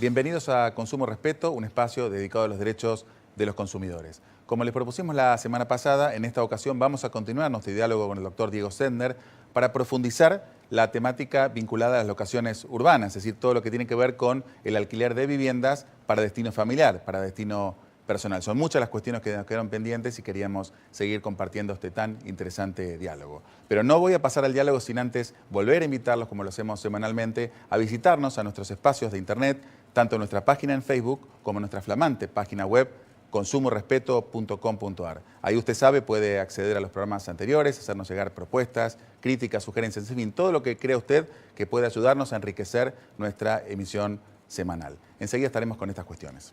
Bienvenidos a Consumo Respeto, un espacio dedicado a los derechos de los consumidores. Como les propusimos la semana pasada, en esta ocasión vamos a continuar nuestro diálogo con el doctor Diego Sendner para profundizar la temática vinculada a las locaciones urbanas, es decir, todo lo que tiene que ver con el alquiler de viviendas para destino familiar, para destino personal. Son muchas las cuestiones que nos quedaron pendientes y queríamos seguir compartiendo este tan interesante diálogo. Pero no voy a pasar al diálogo sin antes volver a invitarlos, como lo hacemos semanalmente, a visitarnos a nuestros espacios de internet, tanto en nuestra página en Facebook como en nuestra flamante página web consumorespeto.com.ar. Ahí usted sabe, puede acceder a los programas anteriores, hacernos llegar propuestas, críticas, sugerencias, en fin, todo lo que crea usted que puede ayudarnos a enriquecer nuestra emisión semanal. Enseguida estaremos con estas cuestiones.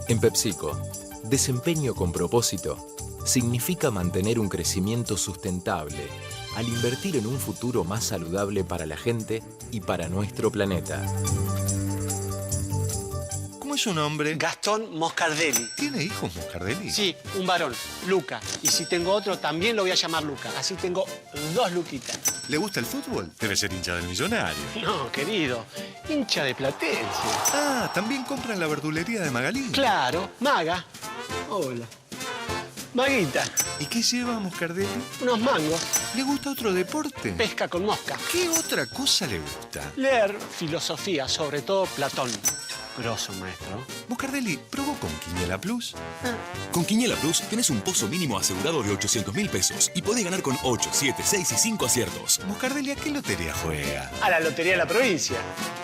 En PepsiCo, desempeño con propósito significa mantener un crecimiento sustentable al invertir en un futuro más saludable para la gente y para nuestro planeta. ¿Cómo es su nombre? Gastón Moscardelli. ¿Tiene hijos Moscardelli? Sí, un varón, Luca. Y si tengo otro, también lo voy a llamar Luca. Así tengo dos Luquitas. ¿Le gusta el fútbol? Debe ser hincha del Millonario. No, querido, hincha de Platense. Ah, ¿también compran la verdulería de Magalí? Claro, Maga. Hola. Maguita, ¿Y qué lleva Moscardelli? unos mangos, ¿Le gusta otro deporte? pesca con mosca. ¿Qué otra cosa le gusta? Leer filosofía, sobre todo Platón. Grosso, maestro. Moscardelli, ¿probó con Quiniela Plus? Con Quiniela Plus tenés un pozo mínimo asegurado de 800.000 pesos y podés ganar con 8, 7, 6 y 5 aciertos. Moscardelli, ¿a qué lotería juega? A la Lotería de la Provincia.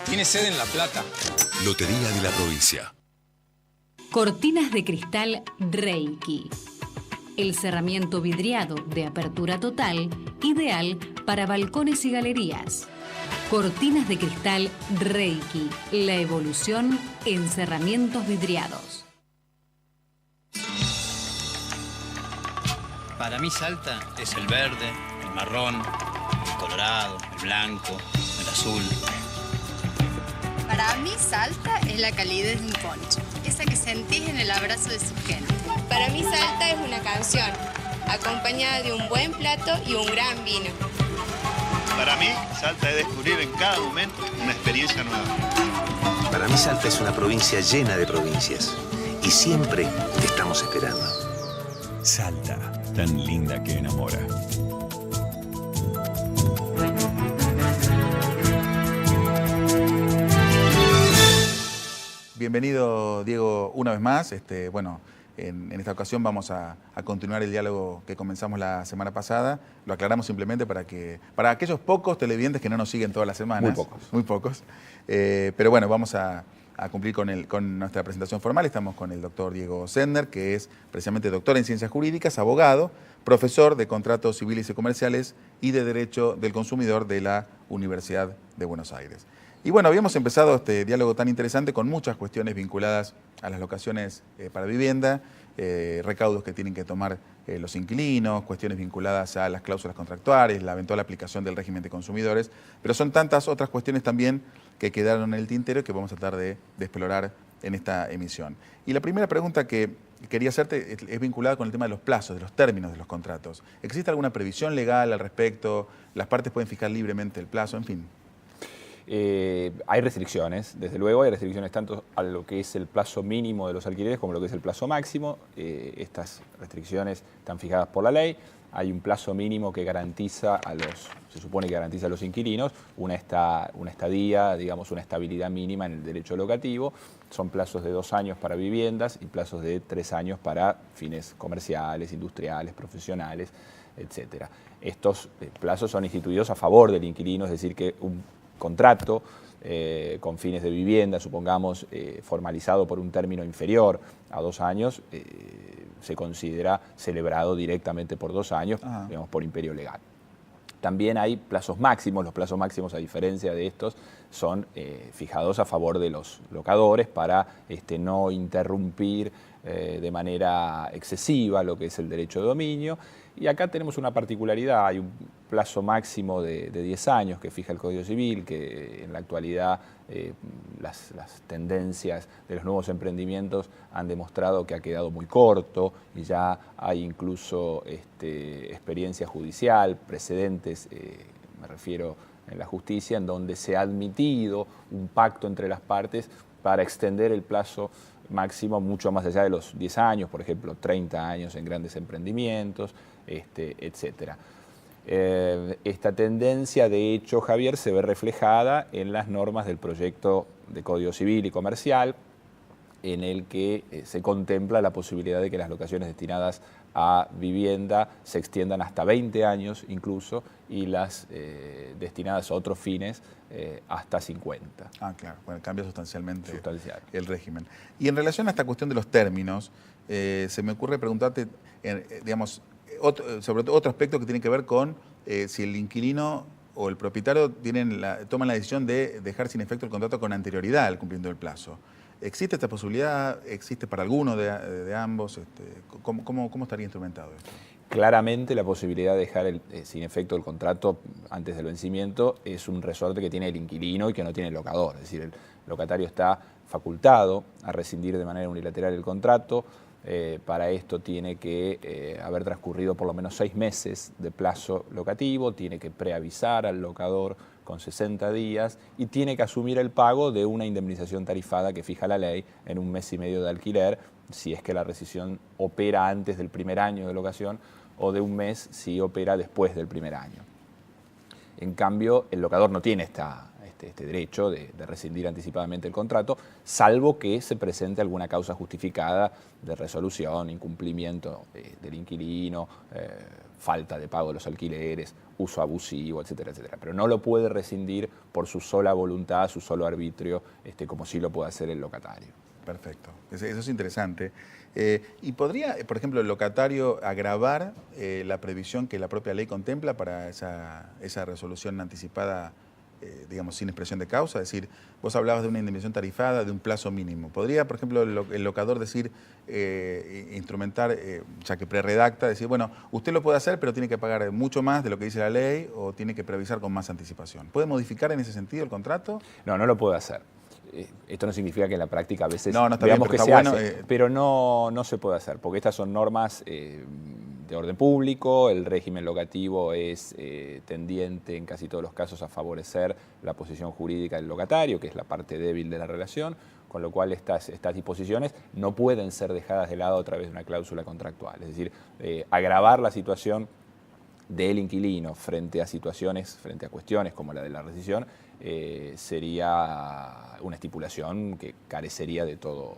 Tiene sede en La Plata. Lotería de la Provincia. Cortinas de cristal Reiki. El cerramiento vidriado de apertura total, ideal para balcones y galerías. Cortinas de cristal Reiki. La evolución en cerramientos vidriados. Para mí Salta es el verde, el marrón, el colorado, el blanco, el azul. Para mí Salta es la calidez de un poncho, esa que sentís en el abrazo de su gente. Para mí Salta es una canción, acompañada de un buen plato y un gran vino. Para mí, Salta es descubrir en cada momento una experiencia nueva. Para mí Salta es una provincia llena de provincias y siempre te estamos esperando. Salta, tan linda que enamora. Bienvenido, Diego, una vez más. En esta ocasión vamos a continuar el diálogo que comenzamos la semana pasada. Lo aclaramos simplemente para aquellos pocos televidentes que no nos siguen todas las semanas. Muy pocos. Muy pocos. Pero bueno, vamos a cumplir con nuestra presentación formal. Estamos con el doctor Diego Sendner, que es precisamente doctor en Ciencias Jurídicas, abogado, profesor de Contratos Civiles y Comerciales y de Derecho del Consumidor de la Universidad de Buenos Aires. Y bueno, habíamos empezado este diálogo tan interesante con muchas cuestiones vinculadas a las locaciones para vivienda, recaudos que tienen que tomar los inquilinos, cuestiones vinculadas a las cláusulas contractuales, la eventual aplicación del régimen de consumidores, pero son tantas otras cuestiones también que quedaron en el tintero que vamos a tratar de explorar en esta emisión. Y la primera pregunta que quería hacerte es vinculada con el tema de los plazos, de los términos de los contratos. ¿Existe alguna previsión legal al respecto? ¿Las partes pueden fijar libremente el plazo? En fin. Hay restricciones, desde luego hay restricciones tanto a lo que es el plazo mínimo de los alquileres como lo que es el plazo máximo. Estas restricciones están fijadas por la ley. Hay un plazo mínimo que garantiza se supone que garantiza a los inquilinos una estadía, digamos una estabilidad mínima en el derecho locativo. Son plazos de 2 años para viviendas y plazos de 3 años para fines comerciales, industriales, profesionales, etc. Estos plazos son instituidos a favor del inquilino, es decir, que un contrato con fines de vivienda, supongamos, formalizado por un término inferior a 2 años, se considera celebrado directamente por 2 años, digamos, por imperio legal. También hay plazos máximos. Los plazos máximos, a diferencia de estos, son fijados a favor de los locadores para no interrumpir de manera excesiva lo que es el derecho de dominio. Y acá tenemos una particularidad, hay un plazo máximo de 10 años que fija el Código Civil, que en la actualidad las tendencias de los nuevos emprendimientos han demostrado que ha quedado muy corto y ya hay incluso experiencia judicial, precedentes, me refiero en la justicia, en donde se ha admitido un pacto entre las partes para extender el plazo máximo mucho más allá de los 10 años, por ejemplo, 30 años en grandes emprendimientos, etcétera. Esta tendencia, de hecho, Javier, se ve reflejada en las normas del proyecto de Código Civil y Comercial, en el que se contempla la posibilidad de que las locaciones destinadas a vivienda se extiendan hasta 20 años incluso, y las destinadas a otros fines hasta 50. Ah, claro. Bueno, cambia sustancialmente Sustancial. el régimen. Y en relación a esta cuestión de los términos, se me ocurre preguntarte, digamos, sobre todo otro aspecto que tiene que ver con si el inquilino o el propietario toman la decisión de dejar sin efecto el contrato con anterioridad al cumplimiento del plazo. ¿Existe esta posibilidad? ¿Existe para alguno de ambos? ¿Cómo estaría instrumentado esto? Claramente la posibilidad de dejar sin efecto el contrato antes del vencimiento es un resorte que tiene el inquilino y que no tiene el locador. Es decir, el locatario está facultado a rescindir de manera unilateral el contrato. Para esto tiene que haber transcurrido por lo menos 6 meses de plazo locativo, tiene que preavisar al locador con 60 días y tiene que asumir el pago de una indemnización tarifada que fija la ley en 1 mes y medio de alquiler, si es que la rescisión opera antes del primer año de locación, o de 1 mes si opera después del primer año. En cambio, el locador no tiene este derecho de rescindir anticipadamente el contrato, salvo que se presente alguna causa justificada de resolución, incumplimiento del inquilino, falta de pago de los alquileres, uso abusivo, etcétera, etcétera. Pero no lo puede rescindir por su sola voluntad, su solo arbitrio, como sí lo puede hacer el locatario. Perfecto, eso es interesante. ¿Y podría, por ejemplo, el locatario agravar la previsión que la propia ley contempla para esa resolución anticipada, digamos, sin expresión de causa? Es decir, vos hablabas de una indemnización tarifada, de un plazo mínimo. ¿Podría, por ejemplo, el locador decir, instrumentar, ya que preredacta, decir, bueno, usted lo puede hacer, pero tiene que pagar mucho más de lo que dice la ley o tiene que preavisar con más anticipación? ¿Puede modificar en ese sentido el contrato? No, no lo puede hacer. Esto no significa que en la práctica a veces veamos bien, que se bueno, hace, pero no se puede hacer, porque estas son normas de orden público, el régimen locativo es tendiente en casi todos los casos a favorecer la posición jurídica del locatario, que es la parte débil de la relación, con lo cual estas disposiciones no pueden ser dejadas de lado a través de una cláusula contractual. Es decir, agravar la situación del inquilino frente a cuestiones como la de la rescisión, sería una estipulación que carecería de todo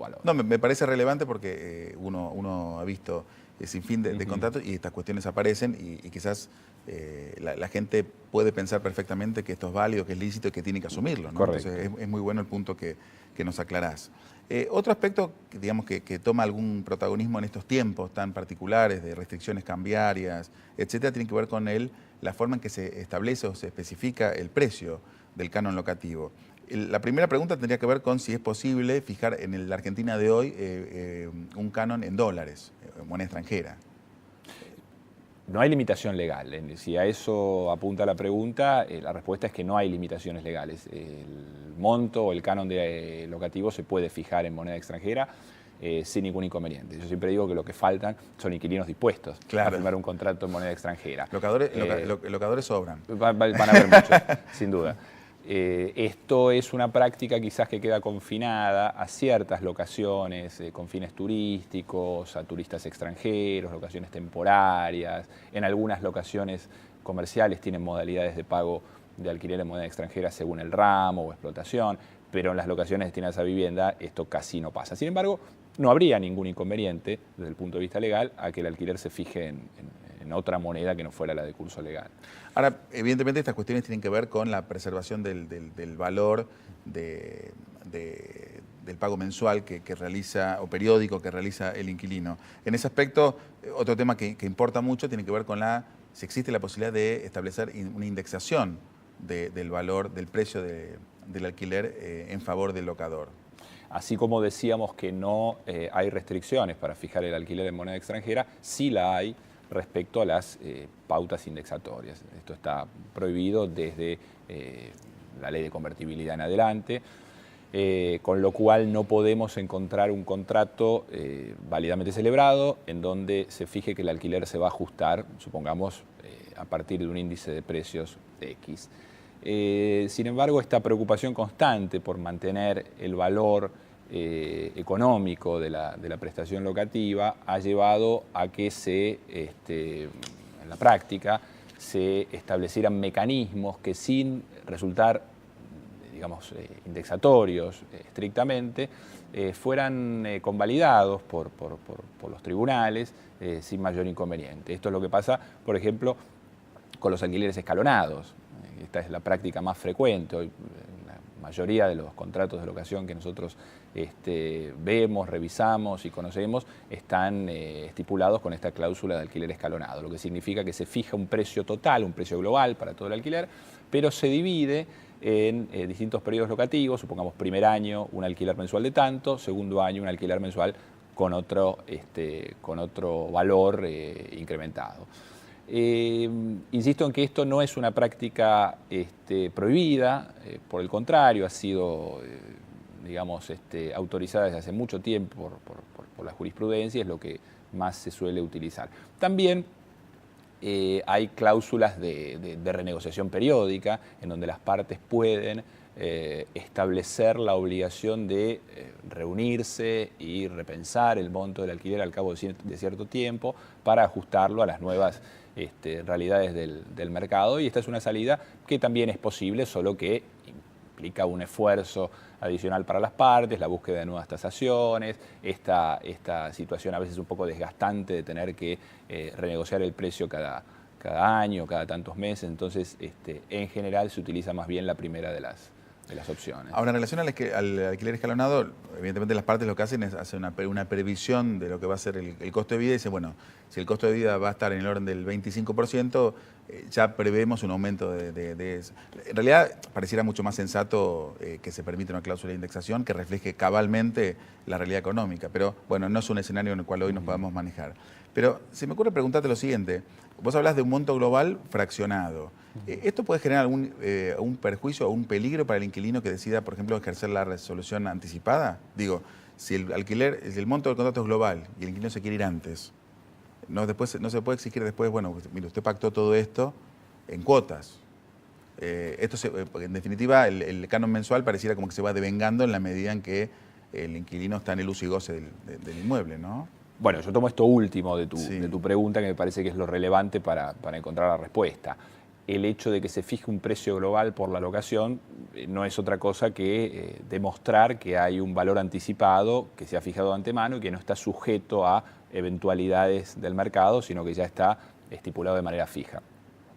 valor. No, me parece relevante porque uno ha visto sin fin de contratos y estas cuestiones aparecen y quizás la gente puede pensar perfectamente que esto es válido, que es lícito y que tiene que asumirlo, ¿no? Correcto. Entonces es muy bueno el punto que nos aclarás. Otro aspecto digamos, que toma algún protagonismo en estos tiempos tan particulares de restricciones cambiarias, etcétera, tiene que ver con la forma en que se establece o se especifica el precio del canon locativo. La primera pregunta tendría que ver con si es posible fijar en la Argentina de hoy un canon en dólares, moneda extranjera. No hay limitación legal. Si a eso apunta la pregunta, la respuesta es que no hay limitaciones legales. El monto o el canon de locativo se puede fijar en moneda extranjera sin ningún inconveniente. Yo siempre digo que lo que faltan son inquilinos dispuestos a firmar un contrato en moneda extranjera. Locadores sobran. Van a haber muchos, sin duda. Esto es una práctica quizás que queda confinada a ciertas locaciones con fines turísticos, a turistas extranjeros, locaciones temporarias. En algunas locaciones comerciales tienen modalidades de pago de alquiler en moneda extranjera según el ramo o explotación, pero en las locaciones destinadas a vivienda esto casi no pasa. Sin embargo, no habría ningún inconveniente desde el punto de vista legal a que el alquiler se fije en otra moneda que no fuera la de curso legal. Ahora, evidentemente estas cuestiones tienen que ver con la preservación del valor del pago mensual que realiza, o periódico que realiza el inquilino. En ese aspecto, otro tema que importa mucho tiene que ver con la si existe la posibilidad de establecer una indexación del valor, del precio del alquiler en favor del locador. Así como decíamos que no hay restricciones para fijar el alquiler en moneda extranjera, sí la hay respecto a las pautas indexatorias. Esto está prohibido desde la ley de convertibilidad en adelante, con lo cual no podemos encontrar un contrato válidamente celebrado en donde se fije que el alquiler se va a ajustar, supongamos, a partir de un índice de precios X. Sin embargo, esta preocupación constante por mantener el valor económico de la prestación locativa ha llevado a que en la práctica se establecieran mecanismos que, sin resultar, digamos, indexatorios estrictamente, fueran convalidados por los tribunales sin mayor inconveniente. Esto es lo que pasa, por ejemplo, con los alquileres escalonados. Esta es la práctica más frecuente. Hoy, la mayoría de los contratos de locación que nosotros vemos, revisamos y conocemos están estipulados con esta cláusula de alquiler escalonado, lo que significa que se fija un precio total, un precio global para todo el alquiler, pero se divide en distintos periodos locativos. Supongamos, primer año un alquiler mensual de tanto, segundo año un alquiler mensual con otro valor incrementado. Insisto en que esto no es una práctica prohibida, por el contrario, ha sido autorizada desde hace mucho tiempo por la jurisprudencia, es lo que más se suele utilizar. También hay cláusulas de renegociación periódica en donde las partes pueden establecer la obligación de reunirse y repensar el monto del alquiler al cabo de cierto tiempo para ajustarlo a las nuevas realidades del mercado, y esta es una salida que también es posible, solo que implica un esfuerzo adicional para las partes, la búsqueda de nuevas tasaciones, esta situación a veces un poco desgastante de tener que renegociar el precio cada año, cada tantos meses. Entonces, en general se utiliza más bien la primera de las opciones. Ahora, en relación al alquiler escalonado, evidentemente las partes lo que hacen es hacer una previsión de lo que va a ser el costo de vida y dicen, bueno, si el costo de vida va a estar en el orden del 25%, ya prevemos un aumento de eso. En realidad, pareciera mucho más sensato que se permita una cláusula de indexación que refleje cabalmente la realidad económica, pero bueno, no es un escenario en el cual hoy nos podamos manejar. Pero se me ocurre preguntarte lo siguiente, vos hablas de un monto global fraccionado. ¿Esto puede generar algún perjuicio o un peligro para el inquilino que decida, por ejemplo, ejercer la resolución anticipada? Digo, si el monto del contrato es global y el inquilino se quiere ir antes, no se puede exigir después, bueno, mire, usted pactó todo esto en cuotas. En definitiva, el canon mensual pareciera como que se va devengando en la medida en que el inquilino está en el uso y goce del inmueble, ¿no? Bueno, yo tomo esto último de tu pregunta, que me parece que es lo relevante para encontrar la respuesta. El hecho de que se fije un precio global por la locación no es otra cosa que demostrar que hay un valor anticipado que se ha fijado de antemano y que no está sujeto a eventualidades del mercado, sino que ya está estipulado de manera fija.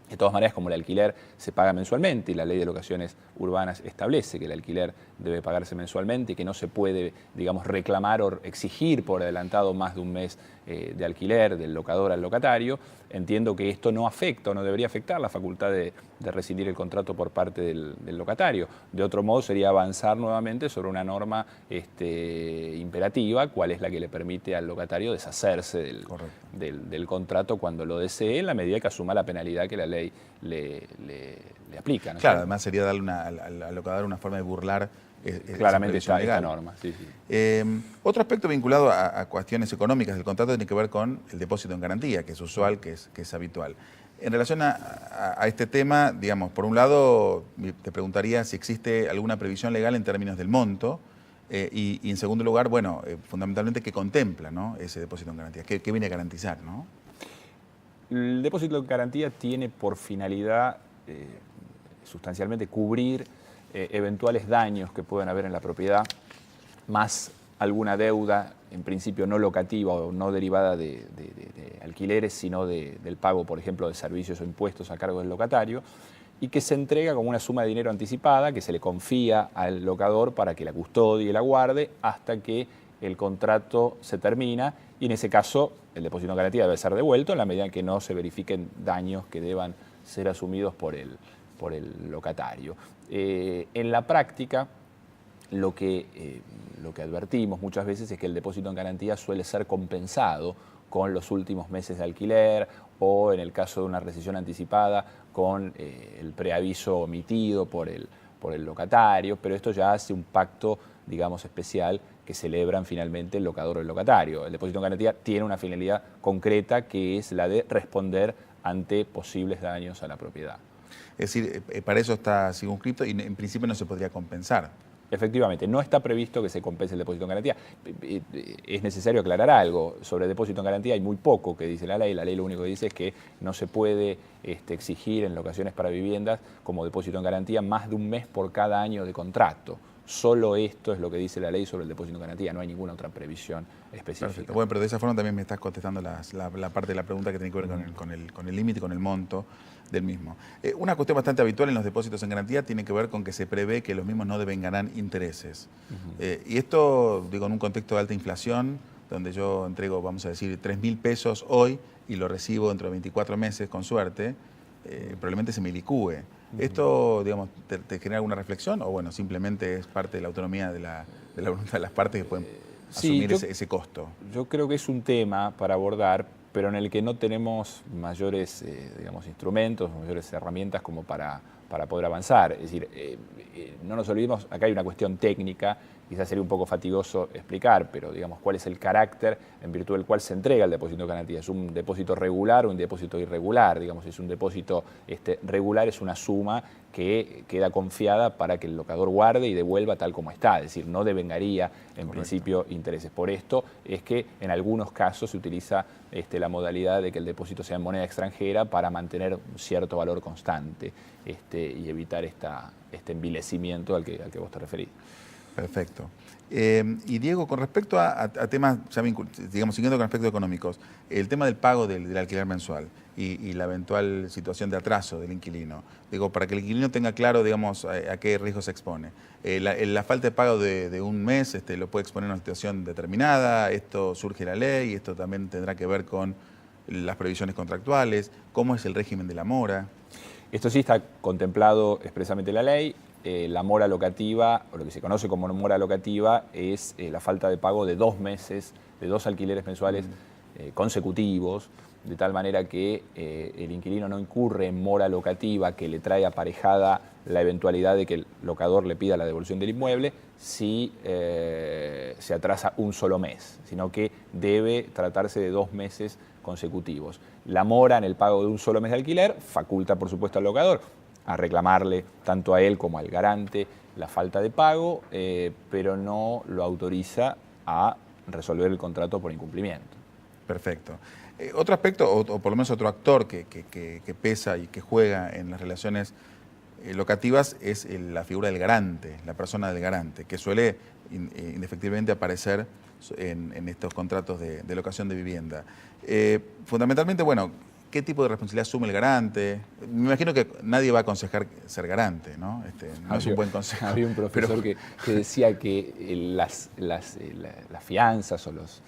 De todas maneras, como el alquiler se paga mensualmente y la ley de locaciones urbanas establece que el alquiler debe pagarse mensualmente y que no se puede, digamos, reclamar o exigir por adelantado más de un mes de alquiler del locador al locatario, entiendo que esto no afecta o no debería afectar la facultad de rescindir el contrato por parte del locatario. De otro modo, sería avanzar nuevamente sobre una norma imperativa, cuál es la que le permite al locatario deshacerse del contrato cuando lo desee, en la medida que asuma la penalidad que la ley le aplica, ¿no? Claro, además sería darle al locador una forma de burlar claramente esta norma. Sí. Otro aspecto vinculado a cuestiones económicas del contrato tiene que ver con el depósito en garantía, que es usual, que es habitual. En relación a este tema, digamos, por un lado, te preguntaría si existe alguna previsión legal en términos del monto y en segundo lugar, bueno, fundamentalmente, ¿qué contempla, ¿no?, ese depósito en garantía? ¿Qué viene a garantizar, ¿no? El depósito en garantía tiene por finalidad sustancialmente cubrir eventuales daños que puedan haber en la propiedad, más alguna deuda, en principio no locativa o no derivada de alquileres, sino del pago, por ejemplo, de servicios o impuestos a cargo del locatario, y que se entrega como una suma de dinero anticipada que se le confía al locador para que la custodie y la guarde hasta que el contrato se termina y en ese caso el depósito en garantía debe ser devuelto en la medida en que no se verifiquen daños que deban ser asumidos por el locatario. En la práctica, lo que advertimos muchas veces es que el depósito en garantía suele ser compensado con los últimos meses de alquiler o, en el caso de una rescisión anticipada, con el preaviso omitido por el locatario, pero esto ya hace un pacto, digamos, especial que celebran finalmente el locador o el locatario. El depósito en garantía tiene una finalidad concreta que es la de responder ante posibles daños a la propiedad. Es decir, para eso está circunscrito y en principio no se podría compensar. Efectivamente, no está previsto que se compense el depósito en garantía. Es necesario aclarar algo. Sobre el depósito en garantía hay muy poco que dice la ley. La ley lo único que dice es que no se puede exigir en locaciones para viviendas como depósito en garantía más de un mes por cada año de contrato. Solo esto es lo que dice la ley sobre el depósito en garantía, no hay ninguna otra previsión específica. Perfecto. Bueno, pero de esa forma también me estás contestando la parte de la pregunta que tiene que ver con el límite, con el monto del mismo. Una cuestión bastante habitual en los depósitos en garantía tiene que ver con que se prevé que los mismos no deben ganar intereses. Y esto, digo, en un contexto de alta inflación, donde yo entrego, vamos a decir, 3.000 pesos hoy y lo recibo dentro de 24 meses, con suerte, probablemente se me licúe. ¿Esto, digamos, te genera alguna reflexión o, bueno, simplemente es parte de la autonomía de la voluntad de las partes que pueden asumir ese costo? Yo creo que es un tema para abordar, pero en el que no tenemos mayores digamos, instrumentos, mayores herramientas como para poder avanzar. Es decir, no nos olvidemos, acá hay una cuestión técnica, quizás sería un poco fatigoso explicar, pero digamos, cuál es el carácter en virtud del cual se entrega el depósito de garantía. ¿Es un depósito regular o un depósito irregular? Digamos, es un depósito regular, es una suma que queda confiada para que el locador guarde y devuelva tal como está, es decir, no devengaría en principio intereses. Por esto es que en algunos casos se utiliza la modalidad de que el depósito sea en moneda extranjera para mantener un cierto valor constante y evitar este envilecimiento al que vos te referís. Perfecto. Y Diego, con respecto a temas, digamos, siguiendo con aspectos económicos, el tema del pago del alquiler mensual y la eventual situación de atraso del inquilino, digo, para que el inquilino tenga claro, digamos, a qué riesgo se expone. La falta de pago de un mes lo puede exponer a una situación determinada, esto surge de la ley, esto también tendrá que ver con las previsiones contractuales, ¿cómo es el régimen de la mora? Esto sí está contemplado expresamente en la ley. La mora locativa, o lo que se conoce como mora locativa, es la falta de pago de 2 meses, de 2 alquileres mensuales consecutivos, de tal manera que el inquilino no incurre en mora locativa que le trae aparejada la eventualidad de que el locador le pida la devolución del inmueble si se atrasa un solo mes, sino que debe tratarse de 2 meses consecutivos. La mora en el pago de un solo mes de alquiler faculta, por supuesto, al locador a reclamarle tanto a él como al garante la falta de pago, pero no lo autoriza a resolver el contrato por incumplimiento. Perfecto. Otro aspecto, o por lo menos otro actor que pesa y que juega en las relaciones locativas es la figura del garante, la persona del garante, que suele indefectiblemente aparecer en estos contratos de locación de vivienda. Fundamentalmente, bueno, ¿qué tipo de responsabilidad asume el garante? Me imagino que nadie va a aconsejar ser garante, ¿no? No es un buen consejo. Había un profesor que decía que las fianzas o los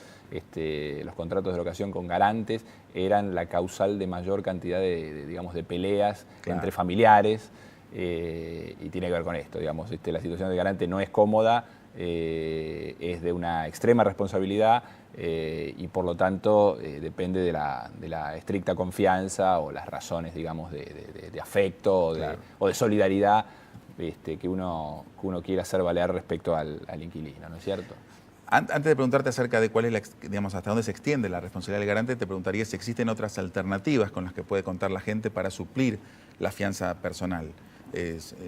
contratos de locación con garantes eran la causal de mayor cantidad de peleas entre familiares, y tiene que ver con esto, digamos, la situación del garante no es cómoda, es de una extrema responsabilidad y por lo tanto depende de la estricta confianza o las razones, digamos, de afecto o de solidaridad que uno quiera hacer valer respecto al inquilino, ¿no es cierto? Antes de preguntarte acerca de cuál es hasta dónde se extiende la responsabilidad del garante, te preguntaría si existen otras alternativas con las que puede contar la gente para suplir la fianza personal.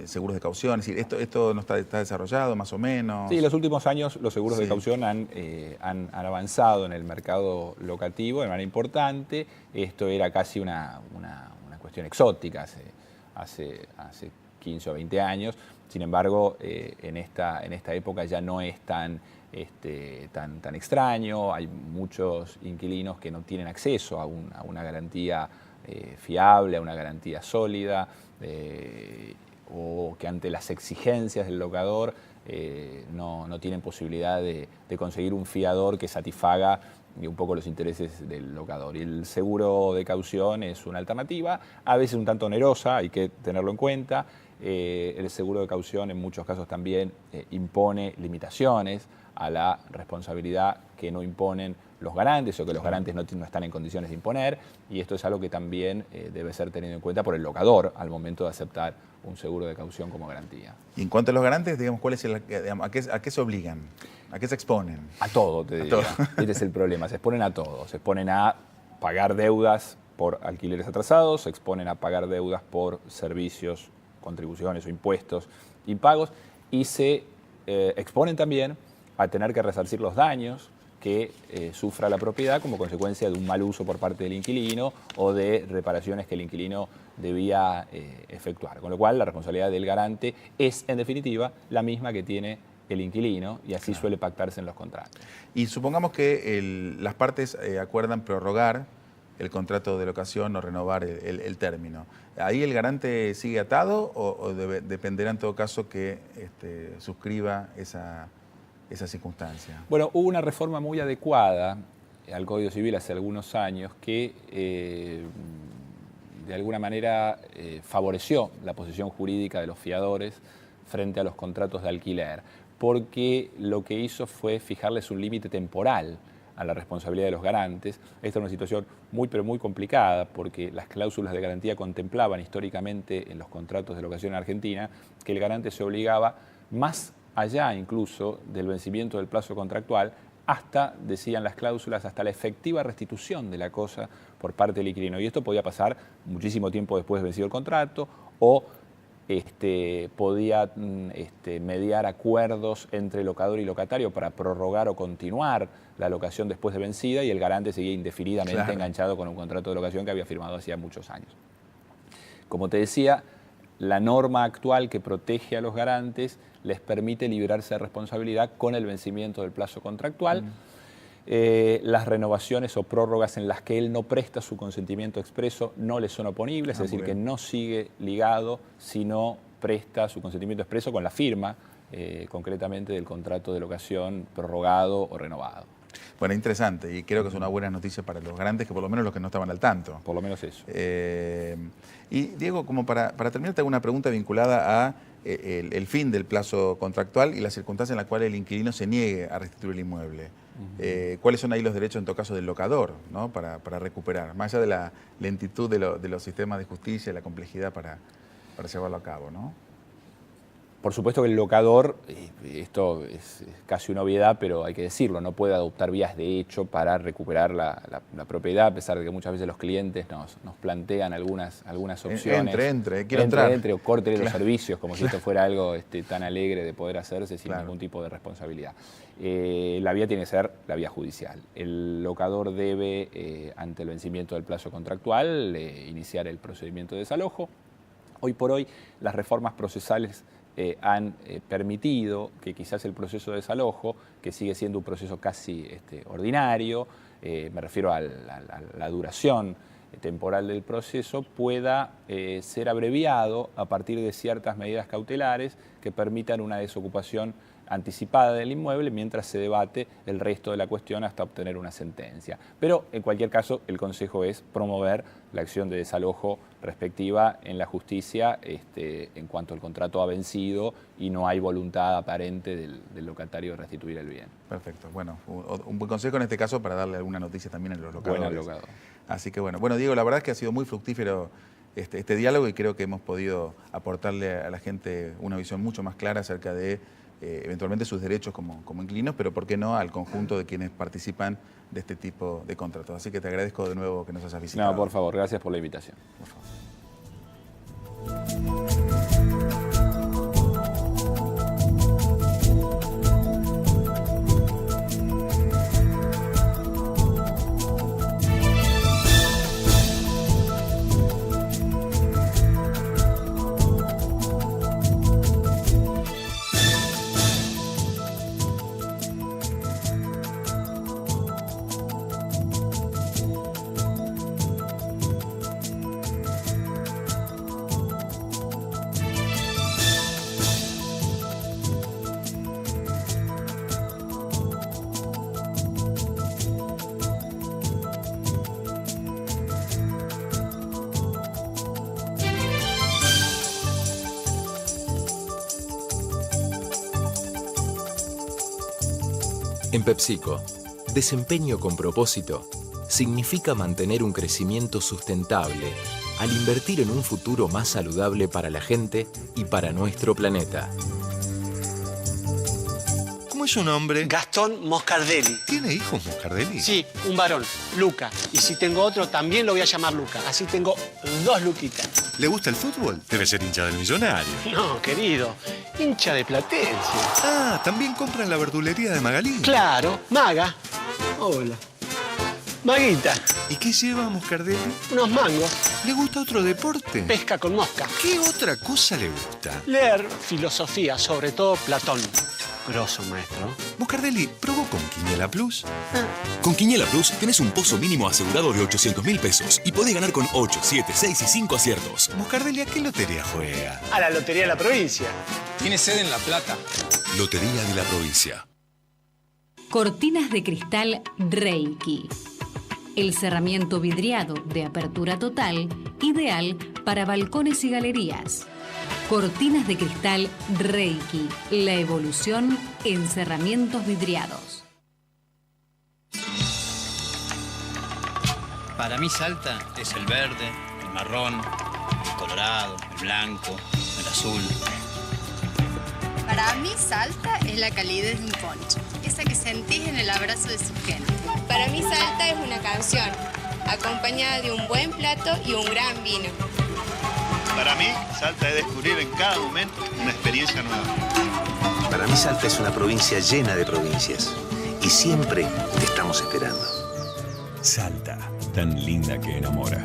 Seguros de caución, es decir, esto no está desarrollado más o menos. Sí, en los últimos años los seguros de caución han avanzado en el mercado locativo de manera importante. Esto era casi una cuestión exótica hace 15 o 20 años. Sin embargo, en esta época ya no es tan extraño. Hay muchos inquilinos que no tienen acceso a una garantía fiable, a una garantía sólida, o que ante las exigencias del locador no tienen posibilidad de conseguir un fiador que satisfaga un poco los intereses del locador. Y el seguro de caución es una alternativa, a veces un tanto onerosa, hay que tenerlo en cuenta. El seguro de caución en muchos casos también impone limitaciones a la responsabilidad que no imponen los garantes o que los garantes no están en condiciones de imponer, y esto es algo que también debe ser tenido en cuenta por el locador al momento de aceptar un seguro de caución como garantía. Y en cuanto a los garantes, digamos, ¿cuál es a qué se obligan? ¿A qué se exponen? A todo, te diría. Este es el problema, se exponen a todo. Se exponen a pagar deudas por alquileres atrasados, se exponen a pagar deudas por servicios, contribuciones o impuestos impagos, y se exponen también a tener que resarcir los daños que sufra la propiedad como consecuencia de un mal uso por parte del inquilino o de reparaciones que el inquilino debía efectuar. Con lo cual, la responsabilidad del garante es, en definitiva, la misma que tiene el inquilino, y así suele pactarse en los contratos. Y supongamos que las partes acuerdan prorrogar el contrato de locación o renovar el término. ¿Ahí el garante sigue atado o dependerá en todo caso que suscriba esa circunstancia? Bueno, hubo una reforma muy adecuada al Código Civil hace algunos años que de alguna manera favoreció la posición jurídica de los fiadores frente a los contratos de alquiler, porque lo que hizo fue fijarles un límite temporal a la responsabilidad de los garantes. Esta es una situación pero muy complicada, porque las cláusulas de garantía contemplaban históricamente en los contratos de locación en Argentina que el garante se obligaba más allá incluso del vencimiento del plazo contractual, hasta, decían las cláusulas, hasta la efectiva restitución de la cosa por parte del inquilino. Y esto podía pasar muchísimo tiempo después de vencido el contrato, o podía mediar acuerdos entre locador y locatario para prorrogar o continuar la locación después de vencida, y el garante seguía indefinidamente enganchado con un contrato de locación que había firmado hacía muchos años. Como te decía, la norma actual que protege a los garantes les permite librarse de responsabilidad con el vencimiento del plazo contractual. Las renovaciones o prórrogas en las que él no presta su consentimiento expreso no le son oponibles, es decir, que no sigue ligado si no presta su consentimiento expreso con la firma, concretamente, del contrato de locación prorrogado o renovado. Bueno, interesante, y creo que es una buena noticia para los garantes, que por lo menos los que no estaban al tanto. Por lo menos eso. Y Diego, como para terminar, te hago una pregunta vinculada a el fin del plazo contractual y la circunstancia en la cual el inquilino se niegue a restituir el inmueble. ¿Cuáles son ahí los derechos, en todo caso, del locador, ¿no? para recuperar? Más allá de la lentitud de los sistemas de justicia y la complejidad para llevarlo a cabo, ¿no? Por supuesto que el locador, esto es casi una obviedad, pero hay que decirlo, no puede adoptar vías de hecho para recuperar la propiedad, a pesar de que muchas veces los clientes nos plantean algunas opciones. Quiero entrar. Entre o corte los servicios, como si esto fuera algo tan alegre de poder hacerse sin ningún tipo de responsabilidad. La vía tiene que ser la vía judicial. El locador debe, ante el vencimiento del plazo contractual, iniciar el procedimiento de desalojo. Hoy por hoy, las reformas procesales han permitido que quizás el proceso de desalojo, que sigue siendo un proceso casi ordinario, me refiero a la duración temporal del proceso, pueda ser abreviado a partir de ciertas medidas cautelares que permitan una desocupación anticipada del inmueble mientras se debate el resto de la cuestión hasta obtener una sentencia. Pero, en cualquier caso, el consejo es promover la acción de desalojo respectiva en la justicia en cuanto el contrato ha vencido y no hay voluntad aparente del locatario de restituir el bien. Perfecto. Bueno, un buen consejo en este caso para darle alguna noticia también a los locadores. Bueno, locador. Así que bueno, Diego, la verdad es que ha sido muy fructífero este diálogo, y creo que hemos podido aportarle a la gente una visión mucho más clara acerca de eventualmente sus derechos como inquilinos, pero por qué no al conjunto de quienes participan de este tipo de contratos. Así que te agradezco de nuevo que nos hayas visitado. No, por favor, gracias por la invitación. Por favor. En PepsiCo, desempeño con propósito significa mantener un crecimiento sustentable al invertir en un futuro más saludable para la gente y para nuestro planeta. ¿Cómo es su nombre? Gastón Moscardelli. ¿Tiene hijos Moscardelli? Sí, un varón, Luca. Y si tengo otro, también lo voy a llamar Luca. Así tengo 2 Luquitas. ¿Le gusta el fútbol? Debe ser hincha del Millonario. No, querido, hincha de Platense. Ah, ¿también compra en la verdulería de Magalí? Claro, Maga. Hola. Maguita. ¿Y qué lleva Moscardelli? Unos mangos. ¿Le gusta otro deporte? Pesca con mosca. ¿Qué otra cosa le gusta? Leer filosofía, sobre todo Platón. Grosso, maestro. Moscardelli, ¿probó con Quiniela Plus? Con Quiniela Plus tenés un pozo mínimo asegurado de 800.000 pesos y podés ganar con 8, 7, 6 y 5 aciertos. Moscardelli, ¿a qué lotería juega? A la Lotería de la Provincia. Tiene sede en La Plata. Lotería de la Provincia. Cortinas de cristal Reiki. El cerramiento vidriado de apertura total, ideal para balcones y galerías. Cortinas de cristal Reiki. La evolución en cerramientos vidriados. Para mí Salta es el verde, el marrón, el colorado, el blanco, el azul. Para mí Salta es la calidez de un poncho, esa que sentís en el abrazo de su gente. Para mí Salta es una canción, acompañada de un buen plato y un gran vino. Para mí, Salta es descubrir en cada momento una experiencia nueva. Para mí Salta es una provincia llena de provincias y siempre te estamos esperando. Salta, tan linda que enamora.